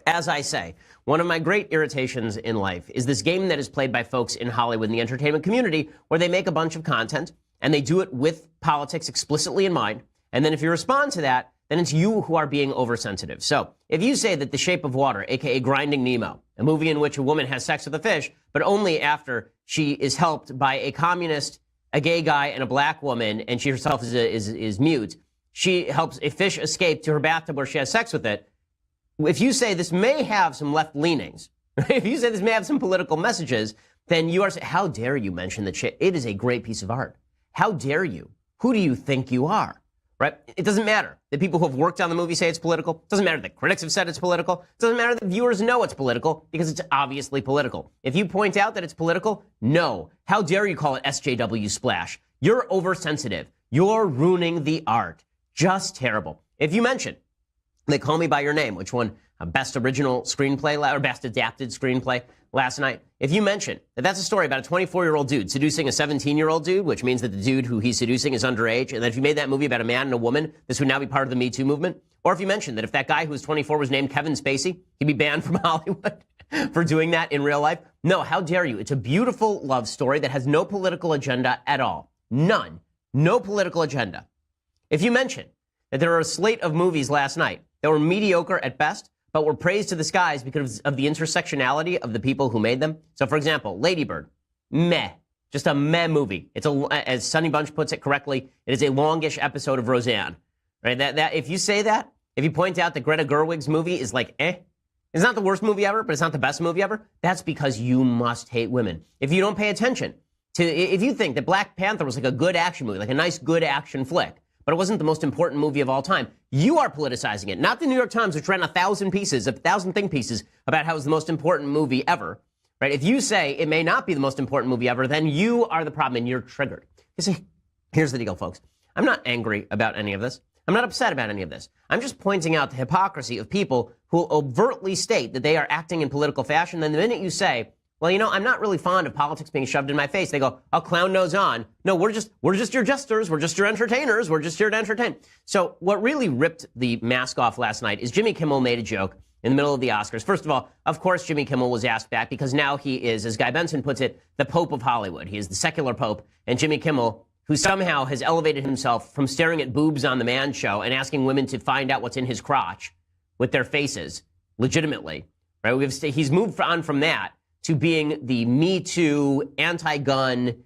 As I say, one of my great irritations in life is this game that is played by folks in Hollywood in the entertainment community where they make a bunch of content and they do it with politics explicitly in mind. And then if you respond to that, then it's you who are being oversensitive. So if you say that The Shape of Water, aka Grinding Nemo, a movie in which a woman has sex with a fish, but only after she is helped by a communist, a gay guy, and a black woman, and she herself is mute, she helps a fish escape to her bathtub where she has sex with it. If you say this may have some left leanings, if you say this may have some political messages, then you are saying, how dare you mention that it is a great piece of art? How dare you? Who do you think you are? Right? It doesn't matter that people who have worked on the movie say it's political. It doesn't matter that critics have said it's political. It doesn't matter that viewers know it's political because it's obviously political. If you point out that it's political, no. How dare you call it SJW splash? You're oversensitive. You're ruining the art. Just terrible. If you mention They Call Me By Your Name, which won Best Original Screenplay or Best Adapted Screenplay last night. If you mention that that's a story about a 24-year-old dude seducing a 17-year-old dude, which means that the dude who he's seducing is underage, and that if you made that movie about a man and a woman, this would now be part of the Me Too movement. Or if you mentioned that if that guy who was 24 was named Kevin Spacey, he'd be banned from Hollywood for doing that in real life. No, how dare you? It's a beautiful love story that has no political agenda at all. None. No political agenda. If you mention that there are a slate of movies last night that were mediocre at best, but were praised to the skies because of the intersectionality of the people who made them. So, for example, Lady Bird, meh. Just a meh movie. It's as Sonny Bunch puts it correctly, it is a longish episode of Roseanne. Right? That if you say that, if you point out that Greta Gerwig's movie is like, it's not the worst movie ever, but it's not the best movie ever, that's because you must hate women. If you don't pay attention to, if you think that Black Panther was like a good action movie, like a nice good action flick, but it wasn't the most important movie of all time, you are politicizing it, not the New York Times, which ran 1,000 think pieces about how it was the most important movie ever, right? If you say it may not be the most important movie ever, then you are the problem and you're triggered. You see, here's the deal, folks. I'm not angry about any of this. I'm not upset about any of this. I'm just pointing out the hypocrisy of people who overtly state that they are acting in political fashion. Then the minute you say, well, you know, I'm not really fond of politics being shoved in my face, they go, oh, clown nose on. No, we're just your jesters. We're just your entertainers. We're just here to entertain. So what really ripped the mask off last night is Jimmy Kimmel made a joke in the middle of the Oscars. First of all, of course, Jimmy Kimmel was asked back because now he is, as Guy Benson puts it, the Pope of Hollywood. He is the secular Pope. And Jimmy Kimmel, who somehow has elevated himself from staring at boobs on the Man Show and asking women to find out what's in his crotch with their faces, legitimately, right? He's moved on from that to being the Me Too, anti-gun,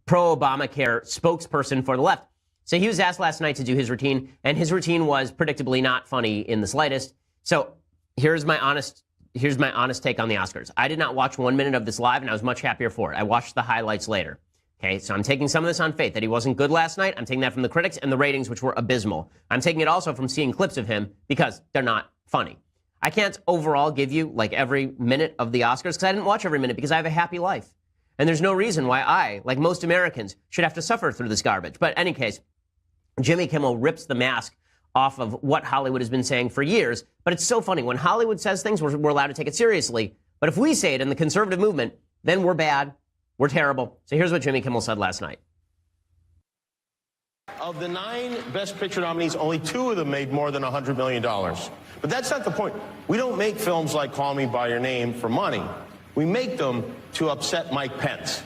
pro-Obamacare spokesperson for the left. So he was asked last night to do his routine, and his routine was predictably not funny in the slightest. So here's my honest take on the Oscars. I did not watch 1 minute of this live, and I was much happier for it. I watched the highlights later. Okay, so I'm taking some of this on faith that he wasn't good last night. I'm taking that from the critics and the ratings, which were abysmal. I'm taking it also from seeing clips of him because they're not funny. I can't overall give you like every minute of the Oscars because I didn't watch every minute because I have a happy life. And there's no reason why I, like most Americans, should have to suffer through this garbage. But in any case, Jimmy Kimmel rips the mask off of what Hollywood has been saying for years. But it's so funny. When Hollywood says things, we're allowed to take it seriously. But if we say it in the conservative movement, then we're bad. We're terrible. So here's what Jimmy Kimmel said last night. Of the 9 Best Picture nominees, only 2 of them made more than $100 million. But that's not the point. We don't make films like Call Me By Your Name for money. We make them to upset Mike Pence.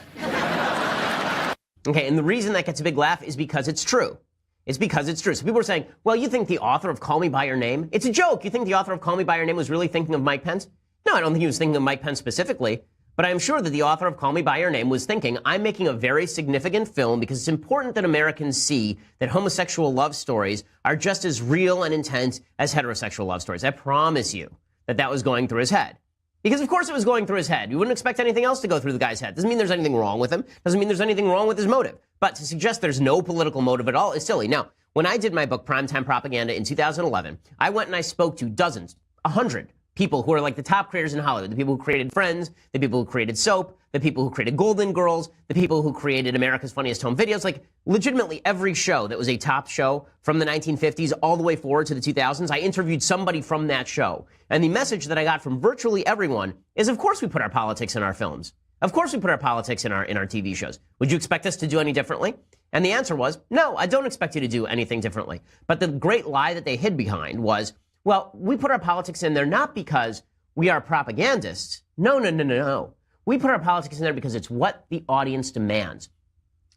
Okay, and the reason that gets a big laugh is because it's true. It's because it's true. So people are saying, well, you think the author of Call Me By Your Name? It's a joke. You think the author of Call Me By Your Name was really thinking of Mike Pence? No, I don't think he was thinking of Mike Pence specifically. But I'm sure that the author of Call Me By Your Name was thinking, I'm making a very significant film because it's important that Americans see that homosexual love stories are just as real and intense as heterosexual love stories. I promise you that that was going through his head. Because of course it was going through his head. You wouldn't expect anything else to go through the guy's head. Doesn't mean there's anything wrong with him. Doesn't mean there's anything wrong with his motive. But to suggest there's no political motive at all is silly. Now, when I did my book, Primetime Propaganda, in 2011, I went and I spoke to dozens, 100 people who are like the top creators in Hollywood, the people who created Friends, the people who created Soap, the people who created Golden Girls, the people who created America's Funniest Home Videos, like legitimately every show that was a top show from the 1950s all the way forward to the 2000s, I interviewed somebody from that show. And the message that I got from virtually everyone is, of course we put our politics in our films. Of course we put our politics in our TV shows. Would you expect us to do any differently? And the answer was, no, I don't expect you to do anything differently. But the great lie that they hid behind was, Well, we put our politics in there not because we are propagandists. No, no, no, no, no. We put our politics in there because it's what the audience demands.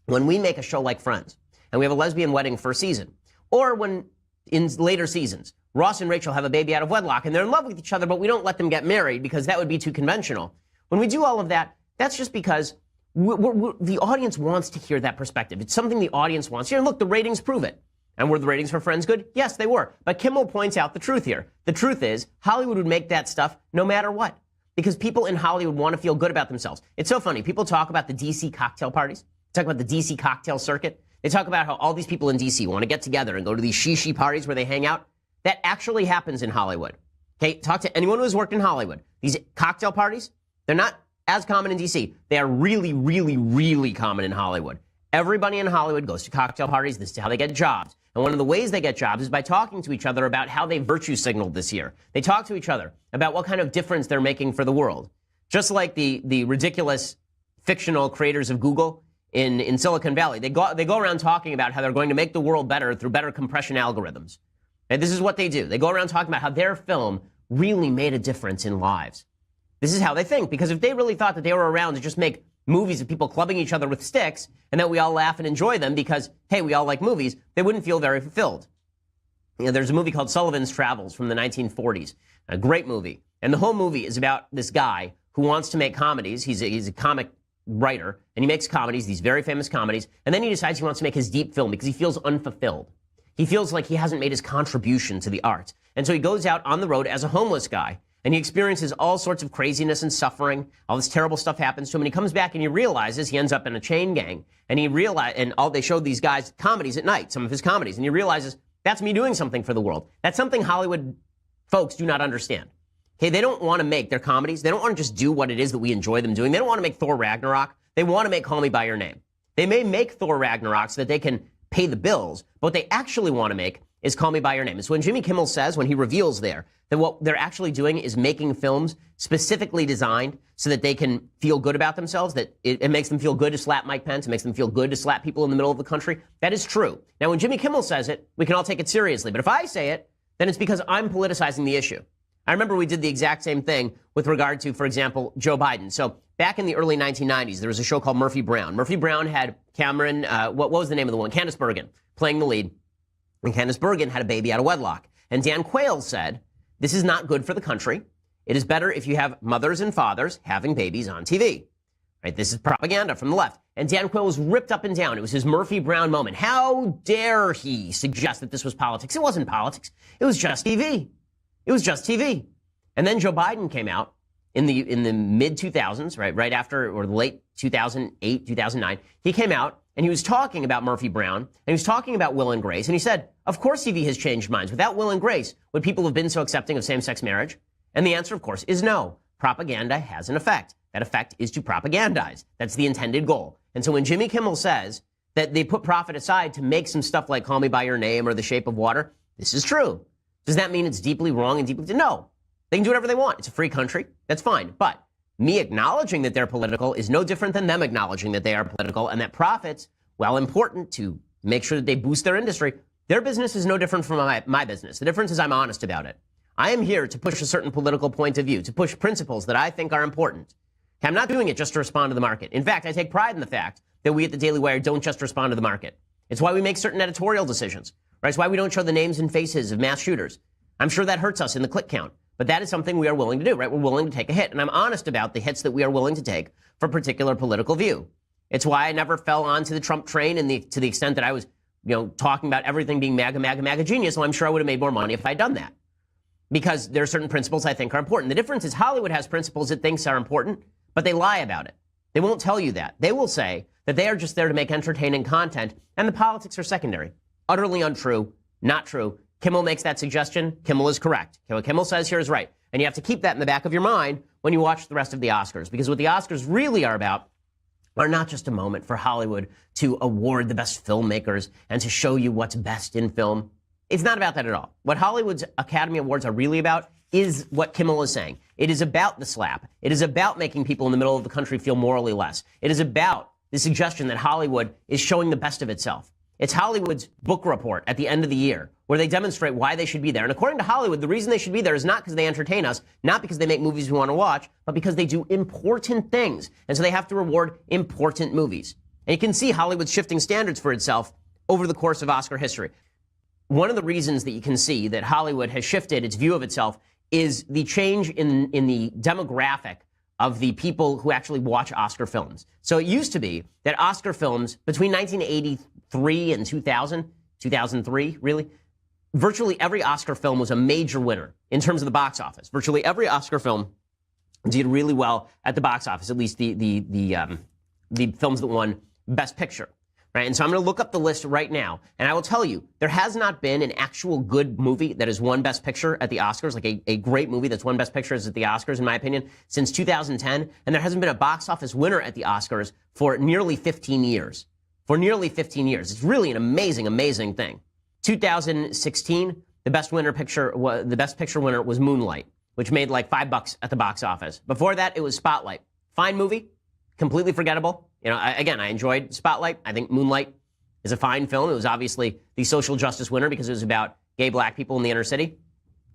When we make a show like Friends, and we have a lesbian wedding first season, or when in later seasons, Ross and Rachel have a baby out of wedlock and they're in love with each other, but we don't let them get married because that would be too conventional. When we do all of that, that's just because the audience wants to hear that perspective. It's something the audience wants to hear. And look, the ratings prove it. And were the ratings for Friends good? Yes, they were. But Kimmel points out the truth here. The truth is, Hollywood would make that stuff no matter what. Because people in Hollywood want to feel good about themselves. It's so funny. People talk about the D.C. cocktail parties. Talk about the D.C. cocktail circuit. They talk about how all these people in D.C. want to get together and go to these shishi parties where they hang out. That actually happens in Hollywood. Okay, talk to anyone who has worked in Hollywood. These cocktail parties, they're not as common in D.C. They are really, really, really common in Hollywood. Everybody in Hollywood goes to cocktail parties. This is how they get jobs. And one of the ways they get jobs is by talking to each other about how they virtue signaled this year. They talk to each other about what kind of difference they're making for the world. Just like the ridiculous fictional creators of Google in Silicon Valley. They go around talking about how they're going to make the world better through better compression algorithms. And this is what they do. They go around talking about how their film really made a difference in lives. This is how they think, because if they really thought that they were around to just make movies of people clubbing each other with sticks and that we all laugh and enjoy them because, hey, we all like movies, they wouldn't feel very fulfilled. You know, there's a movie called Sullivan's Travels from the 1940s, a great movie. And the whole movie is about this guy who wants to make comedies. He's a comic writer, and he makes comedies, these very famous comedies, and then he decides he wants to make his deep film because he feels unfulfilled. He feels like he hasn't made his contribution to the art. And so he goes out on the road as a homeless guy, and he experiences all sorts of craziness and suffering. All this terrible stuff happens to him, and he comes back and he realizes he ends up in a chain gang. And they showed these guys comedies at night, some of his comedies, and he realizes that's me doing something for the world. That's something Hollywood folks do not understand. Okay, they don't want to make their comedies. They don't want to just do what it is that we enjoy them doing. They don't want to make Thor Ragnarok. They want to make Call Me By Your Name. They may make Thor Ragnarok so that they can pay the bills, but what they actually want to make is Call Me By Your Name. And so when Jimmy Kimmel says, when he reveals there, that what they're actually doing is making films specifically designed so that they can feel good about themselves, that it makes them feel good to slap Mike Pence, it makes them feel good to slap people in the middle of the country, that is true. Now, when Jimmy Kimmel says it, we can all take it seriously. But if I say it, then it's because I'm politicizing the issue. I remember we did the exact same thing with regard to, for example, Joe Biden. So back in the early 1990s, there was a show called Murphy Brown. Murphy Brown had Cameron, what was the name of the woman? Candace Bergen, playing the lead. And Candace Bergen had a baby out of wedlock. And Dan Quayle said, this is not good for the country. It is better if you have mothers and fathers having babies on TV. Right? This is propaganda from the left. And Dan Quayle was ripped up and down. It was his Murphy Brown moment. How dare he suggest that this was politics? It wasn't politics. It was just TV. It was just TV. And then Joe Biden came out in the mid 2000s, right after, or the late 2008, 2009. He came out and he was talking about Murphy Brown, and he was talking about Will and Grace, and he said, of course TV has changed minds. Without Will and Grace, would people have been so accepting of same-sex marriage? And the answer, of course, is no. Propaganda has an effect. That effect is to propagandize. That's the intended goal. And so when Jimmy Kimmel says that they put profit aside to make some stuff like Call Me By Your Name or The Shape of Water, this is true. Does that mean it's deeply wrong and deeply... No. They can do whatever they want. It's a free country. That's fine. But me acknowledging that they're political is no different than them acknowledging that they are political, and that profits, while important to make sure that they boost their industry, their business is no different from my business. The difference is I'm honest about it. I am here to push a certain political point of view, to push principles that I think are important. I'm not doing it just to respond to the market. In fact, I take pride in the fact that we at the Daily Wire don't just respond to the market. It's why we make certain editorial decisions. Right? It's why we don't show the names and faces of mass shooters. I'm sure that hurts us in the click count. But that is something we are willing to do, right? We're willing to take a hit. And I'm honest about the hits that we are willing to take for a particular political view. It's why I never fell onto the Trump train to the extent that I was, talking about everything being MAGA, MAGA, MAGA genius. Well, I'm sure I would have made more money if I'd done that. Because there are certain principles I think are important. The difference is Hollywood has principles it thinks are important, but they lie about it. They won't tell you that. They will say that they are just there to make entertaining content, and the politics are secondary. Utterly untrue, not true. Kimmel makes that suggestion. Kimmel is correct. What Kimmel says here is right. And you have to keep that in the back of your mind when you watch the rest of the Oscars. Because what the Oscars really are about are not just a moment for Hollywood to award the best filmmakers and to show you what's best in film. It's not about that at all. What Hollywood's Academy Awards are really about is what Kimmel is saying. It is about the slap. It is about making people in the middle of the country feel morally less. It is about the suggestion that Hollywood is showing the best of itself. It's Hollywood's book report at the end of the year, where they demonstrate why they should be there. And according to Hollywood, the reason they should be there is not because they entertain us, not because they make movies we want to watch, but because they do important things. And so they have to reward important movies. And you can see Hollywood's shifting standards for itself over the course of Oscar history. One of the reasons that you can see that Hollywood has shifted its view of itself is the change in the demographic of the people who actually watch Oscar films. So it used to be that Oscar films between 1983 and 2003, really, virtually every Oscar film was a major winner in terms of the box office. Virtually every Oscar film did really well at the box office, at least the films that won Best Picture. Right? And so I'm going to look up the list right now, and I will tell you, there has not been an actual good movie that has won Best Picture at the Oscars, like a great movie that's won Best Pictures at the Oscars, in my opinion, since 2010, and there hasn't been a box office winner at the Oscars for nearly 15 years. For nearly 15 years. It's really an amazing, amazing thing. 2016, the Best Picture winner was Moonlight, which made like $5 at the box office. Before that, it was Spotlight. Fine movie, completely forgettable. You know, I enjoyed Spotlight. I think Moonlight is a fine film. It was obviously the social justice winner because it was about gay black people in the inner city.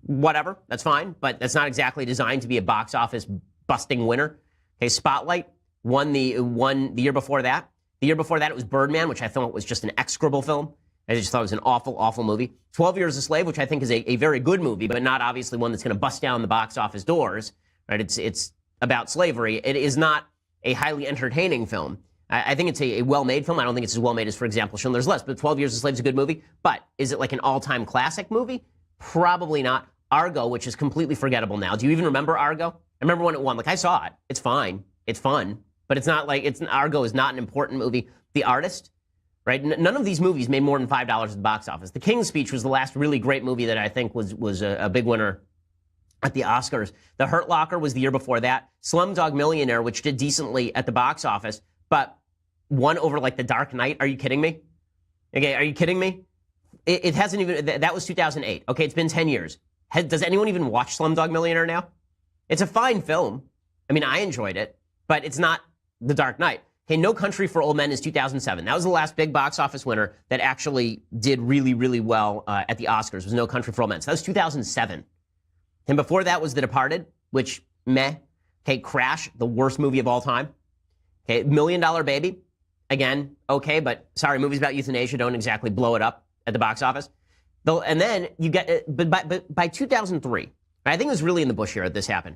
Whatever, that's fine, but that's not exactly designed to be a box office busting winner. Okay, Spotlight won the year before that. The year before that, it was Birdman, which I thought was just an execrable film. I just thought it was an awful, awful movie. 12 Years a Slave, which I think is a very good movie, but not obviously one that's going to bust down the box office doors. Right? It's about slavery. It is not a highly entertaining film. I think it's a well-made film. I don't think it's as well-made as, for example, Schindler's List. But 12 Years a Slave is a good movie. But is it like an all-time classic movie? Probably not. Argo, which is completely forgettable now. Do you even remember Argo? I remember when it won. Like, I saw it. It's fine. It's fun. But it's not like Argo is not an important movie. The Artist, right? None of these movies made more than $5 at the box office. The King's Speech was the last really great movie that I think was a big winner at the Oscars. The Hurt Locker was the year before that. Slumdog Millionaire, which did decently at the box office, but won over like The Dark Knight. Are you kidding me? Okay, are you kidding me? It hasn't even, that was 2008. Okay, it's been 10 years. Does anyone even watch Slumdog Millionaire now? It's a fine film. I mean, I enjoyed it, but it's not The Dark Knight. Okay, No Country for Old Men is 2007. That was the last big box office winner that actually did really, really well at the Oscars, was No Country for Old Men. So that was 2007. And before that was The Departed, which, meh. Okay, Crash, the worst movie of all time. Okay, $1 Million Baby, again, okay, but sorry, movies about euthanasia don't exactly blow it up at the box office. And then you get, but by 2003, I think it was really in the Bush era that this happened.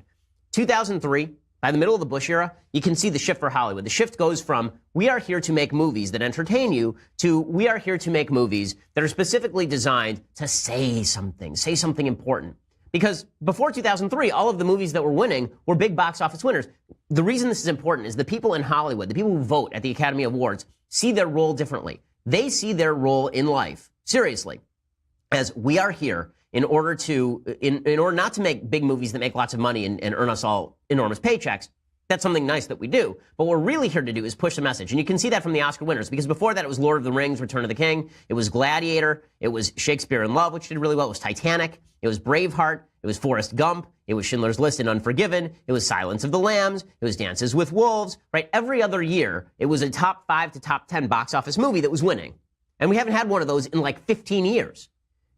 2003, by the middle of the Bush era, you can see the shift for Hollywood. The shift goes from, we are here to make movies that entertain you, to we are here to make movies that are specifically designed to say something important. Because before 2003, all of the movies that were winning were big box office winners. The reason this is important is the people in Hollywood, the people who vote at the Academy Awards, see their role differently. They see their role in life, seriously, as we are here in order to, in order not to make big movies that make lots of money and earn us all enormous paychecks. That's something nice that we do. But what we're really here to do is push the message. And you can see that from the Oscar winners, because before that it was Lord of the Rings, Return of the King. It was Gladiator. It was Shakespeare in Love, which did really well. It was Titanic. It was Braveheart. It was Forrest Gump. It was Schindler's List and Unforgiven. It was Silence of the Lambs. It was Dances with Wolves, right? Every other year, it was a top 5 to top 10 box office movie that was winning. And we haven't had one of those in like 15 years.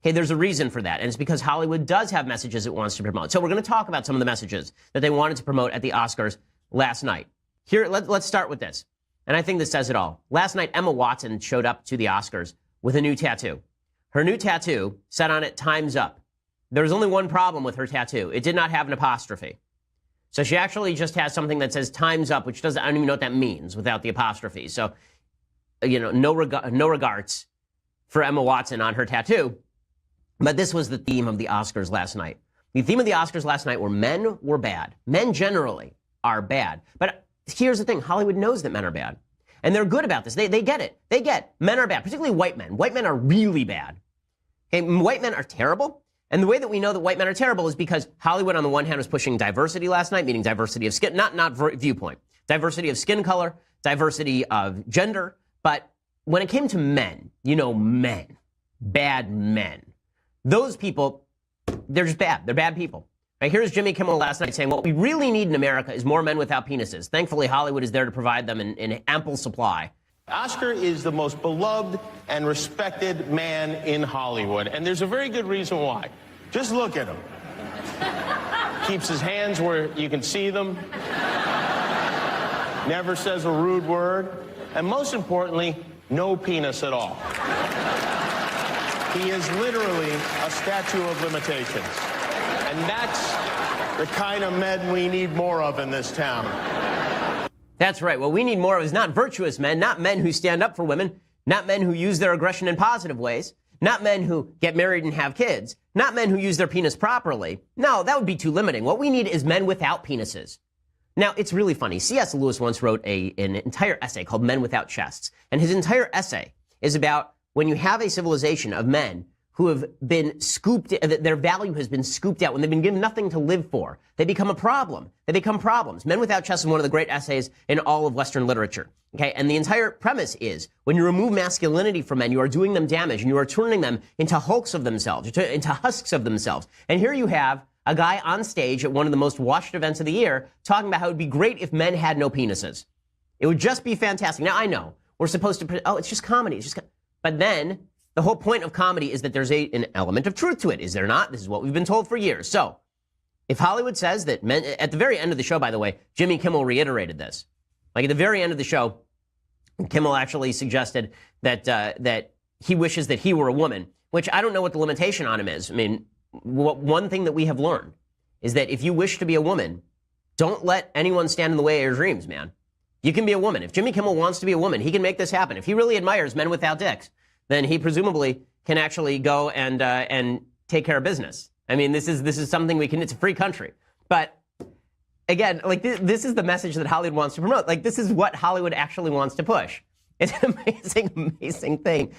Okay, there's a reason for that, and it's because Hollywood does have messages it wants to promote. So we're going to talk about some of the messages that they wanted to promote at the Oscars last night. Here, let's start with this, and I think this says it all. Last night, Emma Watson showed up to the Oscars with a new tattoo. Her new tattoo said on it, "Time's Up." There was only one problem with her tattoo. It did not have an apostrophe. So she actually just has something that says "Time's Up," which doesn't, I don't even know what that means without the apostrophe. So, you know, no regards for Emma Watson on her tattoo. But this was the theme of the Oscars last night. The theme of the Oscars last night were men were bad. Men generally are bad. But here's the thing. Hollywood knows that men are bad. And they're good about this. They get it. They get men are bad, particularly white men. White men are really bad. Okay, white men are terrible. And the way that we know that white men are terrible is because Hollywood, on the one hand, was pushing diversity last night, meaning diversity of skin, not viewpoint, diversity of skin color, diversity of gender. But when it came to men, you know, men, bad men, those people, they're just bad. They're bad people. Right, here's Jimmy Kimmel last night saying, what we really need in America is more men without penises. Thankfully, Hollywood is there to provide them in ample supply. Oscar is the most beloved and respected man in Hollywood, and there's a very good reason why. Just look at him. Keeps his hands where you can see them. Never says a rude word. And most importantly, no penis at all. He is literally a statue of limitations. And that's the kind of men we need more of in this town. That's right. What we need more of is not virtuous men, not men who stand up for women, not men who use their aggression in positive ways, not men who get married and have kids, not men who use their penis properly. No, that would be too limiting. What we need is men without penises. Now, it's really funny. C.S. Lewis once wrote an entire essay called Men Without Chests. And his entire essay is about when you have a civilization of men who have been scooped, their value has been scooped out, when they've been given nothing to live for, they become a problem. They become problems. Men Without Chests is one of the great essays in all of Western literature. Okay, and the entire premise is when you remove masculinity from men, you are doing them damage, and you are turning them into hulks of themselves, into husks of themselves. And here you have a guy on stage at one of the most watched events of the year talking about how it would be great if men had no penises. It would just be fantastic. Now, I know we're supposed to, it's just comedy. But then the whole point of comedy is that there's an element of truth to it. Is there not? This is what we've been told for years. So if Hollywood says that men, at the very end of the show, by the way, Jimmy Kimmel reiterated this. Like at the very end of the show, Kimmel actually suggested that he wishes that he were a woman, which I don't know what the limitation on him is. I mean, one thing that we have learned is that if you wish to be a woman, don't let anyone stand in the way of your dreams, man. You can be a woman. If Jimmy Kimmel wants to be a woman, he can make this happen. If he really admires men without dicks, then he presumably can actually go and take care of business. I mean, this is something we can. It's a free country. But again, like this is the message that Hollywood wants to promote. Like this is what Hollywood actually wants to push. It's an amazing, amazing thing.